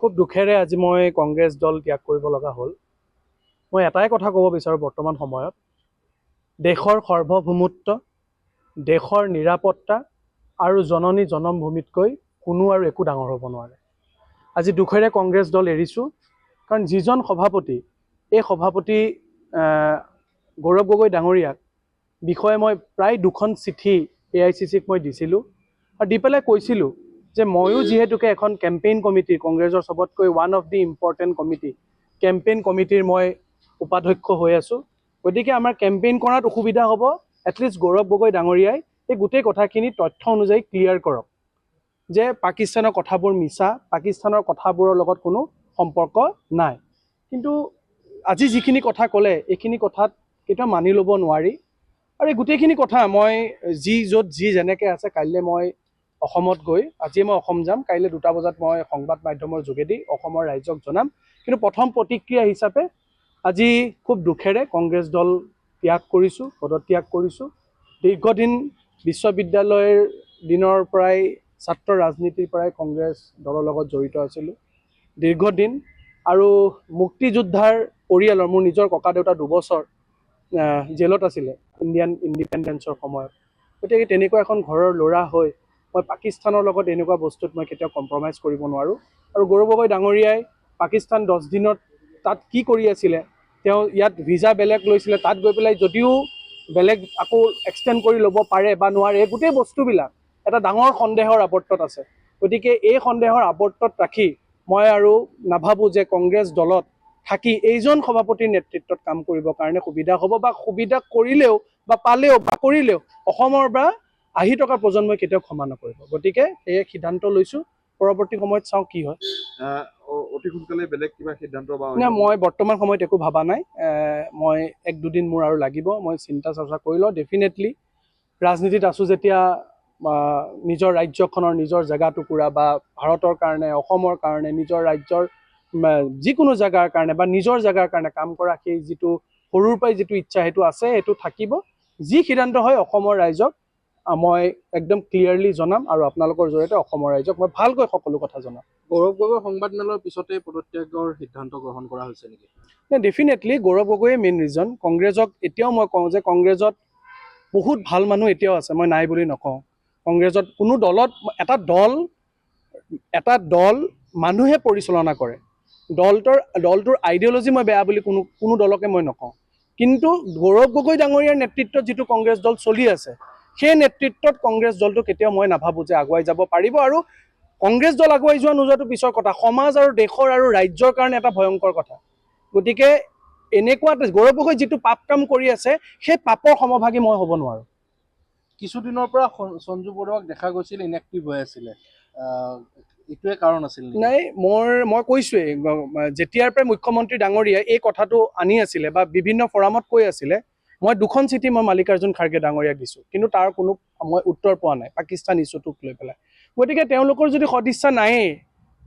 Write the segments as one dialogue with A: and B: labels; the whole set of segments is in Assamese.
A: খুব দুখেৰে আজি মই কংগ্ৰেছ দল ত্যাগ কৰিব লগা হ'ল। মই এটাই কথা ক'ব বিচাৰোঁ, বৰ্তমান সময়ত দেশৰ সাৰ্বভৌমত্ব, দেশৰ নিৰাপত্তা আৰু জননী জনমভূমিতকৈ কোনো আৰু একো ডাঙৰ হ'ব নোৱাৰে। আজি দুখেৰে কংগ্ৰেছ দল এৰিছোঁ, কাৰণ যিজন সভাপতি, এই সভাপতি গৌৰৱ গগৈ ডাঙৰীয়াক বিষয়ে মই প্ৰায় 2খন চিঠি AICCক মই দিছিলোঁ আৰু দি পেলাই কৈছিলোঁ যে ময়ো যিহেতুকে এখন কেম্পেইন কমিটি, কংগ্ৰেছৰ চবতকৈ one of the important committee, campaign কমিটিৰ মই উপাধ্যক্ষ হৈ আছোঁ। গতিকে আমাৰ কেম্পেইন কৰাত অসুবিধা হ'ব, এটলিষ্ট গৌৰৱ গগৈ ডাঙৰীয়াই এই গোটেই কথাখিনি তথ্য অনুযায়ী ক্লিয়াৰ কৰক যে পাকিস্তানৰ কথাবোৰ মিছা, পাকিস্তানৰ কথাবোৰৰ লগত কোনো সম্পৰ্ক নাই। কিন্তু আজি যিখিনি কথা ক'লে, এইখিনি কথাত কেতিয়াও মানি ল'ব নোৱাৰি। আৰু এই গোটেইখিনি কথা মই য'ত যেনেকৈ আছে, কাইলৈ মই অসমত গৈ, আজিয়ে মই অসম যাম, কাইলৈ 2টা বজাত মই সংবাদ মাধ্যমৰ যোগেদি অসমৰ ৰাইজক জনাম। কিন্তু প্ৰথম প্ৰতিক্ৰিয়া হিচাপে আজি খুব দুখেৰে কংগ্ৰেছ দল ত্যাগ কৰিছোঁ, পদত্যাগ কৰিছোঁ। দীৰ্ঘদিন বিশ্ববিদ্যালয়ৰ দিনৰ পৰাই ছাত্ৰ ৰাজনীতিৰ পৰাই কংগ্ৰেছ দলৰ লগত জড়িত আছিলোঁ দীৰ্ঘদিন। আৰু মুক্তিযোদ্ধাৰ পৰিয়ালৰ, মোৰ নিজৰ ককা দেউতা 2 বছৰ জেলত আছিলে ইণ্ডিয়ান ইণ্ডিপেণ্ডেঞ্চৰ সময়ত। গতিকে তেনেকুৱা এখন ঘৰৰ ল'ৰা হৈ মই পাকিস্তানৰ লগত এনেকুৱা বস্তুত মই কেতিয়াও কম্প্ৰমাইজ কৰিব নোৱাৰোঁ। আৰু গৌৰৱ গগৈ ডাঙৰীয়াই পাকিস্তান 10 দিনত তাত কি কৰি আছিলে, তেওঁ ইয়াত ভিজা বেলেগ লৈছিলে, তাত গৈ পেলাই যদিও বেলেগ আকৌ এক্সটেণ্ড কৰি ল'ব পাৰে বা নোৱাৰে, এই গোটেই বস্তুবিলাক এটা ডাঙৰ সন্দেহৰ আৱৰ্তত আছে। গতিকে এই সন্দেহৰ আৱৰ্তত ৰাখি মই আৰু নাভাবোঁ যে কংগ্ৰেছ দলত থাকি এইজন সভাপতিৰ নেতৃত্বত কাম কৰিবৰ কাৰণে সুবিধা হ'ব, বা সুবিধা কৰিলেও বা পালেও বা কৰিলেও অসমৰ বা আহি থকা প্ৰজন্মই কেতিয়াও ক্ষমা নকৰিব। গতিকে এই সিদ্ধান্ত লৈছোঁ, পৰৱৰ্তী সময়ত চাওঁ কি হয়।
B: অতি সোনকালে বেলেগ কিবা সিদ্ধান্ত বা
A: মই বৰ্তমান সময়ত একো ভবা নাই। মই 1-2 দিন মোৰ আৰু লাগিব, মই চিন্তা চৰ্চা কৰি লওঁ। ডেফিনেটলি ৰাজনীতিত আছোঁ যেতিয়া, নিজৰ ৰাজ্যখনৰ, নিজৰ জেগা টুকুৰা বা ভাৰতৰ কাৰণে, অসমৰ কাৰণে, নিজৰ ৰাজ্যৰ যিকোনো জেগাৰ কাৰণে বা নিজৰ জেগাৰ কাৰণে কাম কৰা সেই যিটো সৰুৰ পৰাই যিটো ইচ্ছা, সেইটো আছে, সেইটো থাকিব। যি সিদ্ধান্ত হয় অসমৰ ৰাইজক মই একদম ক্লিয়াৰলি জনাম, আৰু আপোনালোকৰ জৰিয়তে অসমৰ ৰাইজক মই ভালকৈ সকলো কথা জনাম।
B: গৌৰৱ গগৈ সংবাদমেলৰ পিছতে পদত্যাগৰ সিদ্ধান্ত গ্ৰহণ কৰা হৈছে নেকি?
A: ডেফিনেটলি গৌৰৱ গগৈয়ে মেইন ৰিজন। কংগ্ৰেছক এতিয়াও মই কওঁ যে কংগ্ৰেছত বহুত ভাল মানুহ এতিয়াও আছে, মই নাই বুলি নকওঁ। কংগ্ৰেছত কোনো দলত, এটা দল মানুহে পৰিচালনা কৰে। দলটোৰ আইডিঅ'লজি মই বেয়া বুলি কোনো দলকে মই নকওঁ। কিন্তু গৌৰৱ গগৈ ডাঙৰীয়াৰ নেতৃত্বত যিটো কংগ্ৰেছ দল চলি আছে, সেই নেতৃত্বত কংগ্ৰেছ দলটো কেতিয়াও মই নাভাবোঁ যে আগুৱাই যাব পাৰিব। আৰু কংগ্ৰেছ দল আগুৱাই যোৱা নোযোৱাটো পিছৰ কথা, সমাজ আৰু দেশৰ আৰু ৰাজ্যৰ কাৰণে এটা ভয়ংকৰ কথা। গতিকে এনেকুৱা গৌৰৱ গগৈ যিটো পাপ কাম কৰি আছে, সেই পাপৰ সমভাগী মই হ'ব নোৱাৰোঁ।
B: কিছুদিনৰ পৰা সঞ্জু বৰুৱাক দেখা গৈছিল ইনএক্টিভ হৈ আছিলে, এইটোৱে কাৰণ আছিল
A: নাই? মই কৈছোঁৱেই, যেতিয়াৰ পৰাই মুখ্যমন্ত্ৰী ডাঙৰীয়াই এই কথাটো আনি আছিলে বা বিভিন্ন ফৰামত কৈ আছিলে, মই 2খন চিঠি মই মাল্লিকাৰ্জুন খাৰ্গে ডাঙৰীয়াক দিছোঁ, কিন্তু তাৰ কোনো মই উত্তৰ পোৱা নাই পাকিস্তান ইছ্যুটোক লৈ পেলাই। গতিকে তেওঁলোকৰ যদি সদিচ্ছা নায়েই,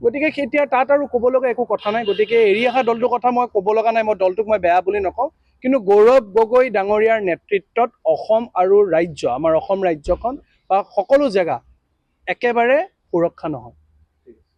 A: গতিকে এতিয়া তাত আৰু ক'ব লগা একো কথা নাই। গতিকে এৰি অহা দলটোৰ কথা মই ক'ব লগা নাই, মই দলটোক মই বেয়া বুলি নকওঁ। কিন্তু গৌৰৱ গগৈ ডাঙৰীয়াৰ নেতৃত্বত অসম আৰু ৰাজ্য, আমাৰ অসম ৰাজ্যখন বা সকলো জেগা একেবাৰে সুৰক্ষা নহয়।